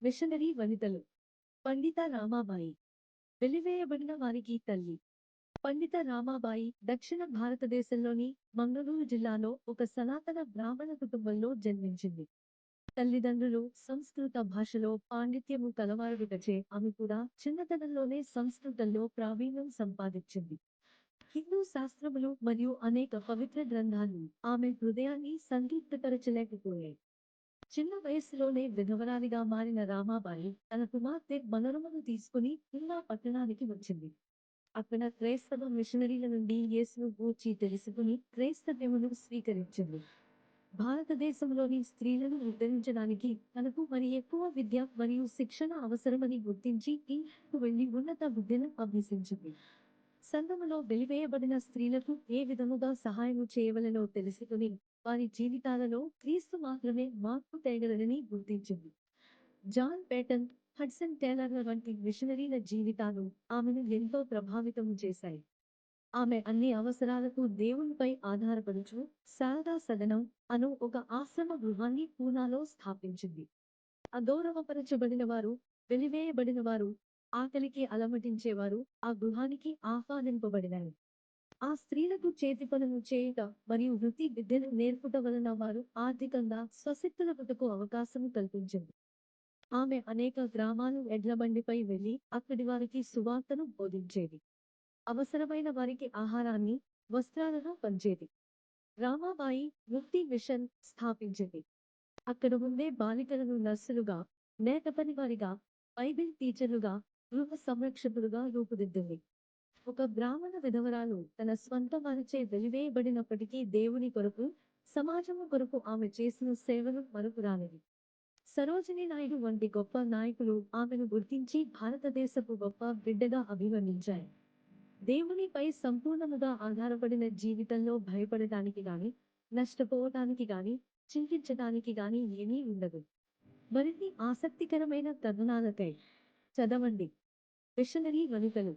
Machinery వనితలు. పండిత రామాబాయి. వెలివేయబడిన వారికి తల్లి. పండిత రామాబాయి దక్షిణ భారతదేశంలోని మంగళూరు జిల్లాలో ఒక సనాతన బ్రాహ్మణ కుటుంబంలో జన్మించింది. తల్లిదండ్రులు సంస్కృత భాషలో పాండిత్యము కలవారుటచే ఆమె కూడా చిన్నతనంలోనే సంస్కృతంలో ప్రావీణ్యం సంపాదించింది. హిందూ శాస్త్రములు మరియు అనేక పవిత్ర గ్రంథాలు ఆమె హృదయాన్ని సంతృప్తిపరచలేకపోయాయి. చిన్న వయస్సులోనే విధవరాలిగా మారిన రామాబాయి తన కుమార్తె మనోరమను తీసుకుని పూనా పట్టణానికి వచ్చింది. అక్కడ క్రైస్తవ మిషనరీల నుండి యేసును గూర్చి తెలుసుకుని క్రైస్తవ్యమును స్వీకరించింది. భారతదేశంలోని స్త్రీలను ఉద్ధరించడానికి తనకు మరి ఎక్కువ విద్య మరియు శిక్షణ అవసరమని గుర్తించి ఇంగ్లాండ్‌కు వెళ్లి ఉన్నత విద్యను అభ్యసించింది. సంఘములో వెలివేయబడిన స్త్రీలకు ఏ విధముగా సహాయము చేయవలెనో తెలుసుకుని వారి జీవితాలలో క్రీస్తు మాత్రమే మార్పు తేగలడని గుర్తించింది. జాన్ పేటన్, హడ్సన్ టేలర్ల వంటి మిషనరీల జీవితాలు ఆమెను ఎంతో ప్రభావితం చేశాయి. ఆమె అన్ని అవసరాలకు దేవునిపై ఆధారపడుచు శారదా సదనం అను ఒక ఆశ్రమ గృహాన్ని పూనాలో స్థాపించింది. అగౌరవపరచబడిన వారు, వెలివేయబడిన వారు, ఆకలికి అలమటించేవారు ఆ గృహానికి ఆహ్వానింపబడినారు. ఆ స్త్రీలకు చేతి పనులు చేయుట మరియు వృత్తి విద్యను నేర్పుట వలన వారు ఆర్థికంగా స్వశక్తులకుటకు అవకాశము కల్పించింది. ఆమె అనేక గ్రామాలు ఎడ్లబండిపై వెళ్లి అక్కడి వారికి సువార్తను బోధించేది. అవసరమైన వారికి ఆహారాన్ని, వస్త్రాలను పంచేది. రామాబాయి వృత్తి మిషన్ స్థాపించింది. అక్కడ ఉండే బాలికలను నర్సులుగా, నేత పనివారిగా, బైబిల్ టీచర్లుగా, గృహ సంరక్షకులుగా రూపుదిద్దింది. ఒక బ్రాహ్మణ విధవరాలు తన స్వంత వారిచే వెలివేయబడినప్పటికీ దేవుని కొరకు, సమాజము కొరకు ఆమె చేసిన సేవలు మరుపురానివి. సరోజినీ నాయుడు వంటి గొప్ప నాయకులు ఆమెను గుర్తించి భారతదేశపు గొప్ప బిడ్డగా అభివర్ణించారు. దేవునిపై సంపూర్ణముగా ఆధారపడిన జీవితంలో భయపడటానికి గాని, నష్టపోవటానికి గాని, చింతించటానికి గాని ఏమీ ఉండదు. మరిన్ని ఆసక్తికరమైన కథనాలకై చదవండి. మిషనరీ వనితలు.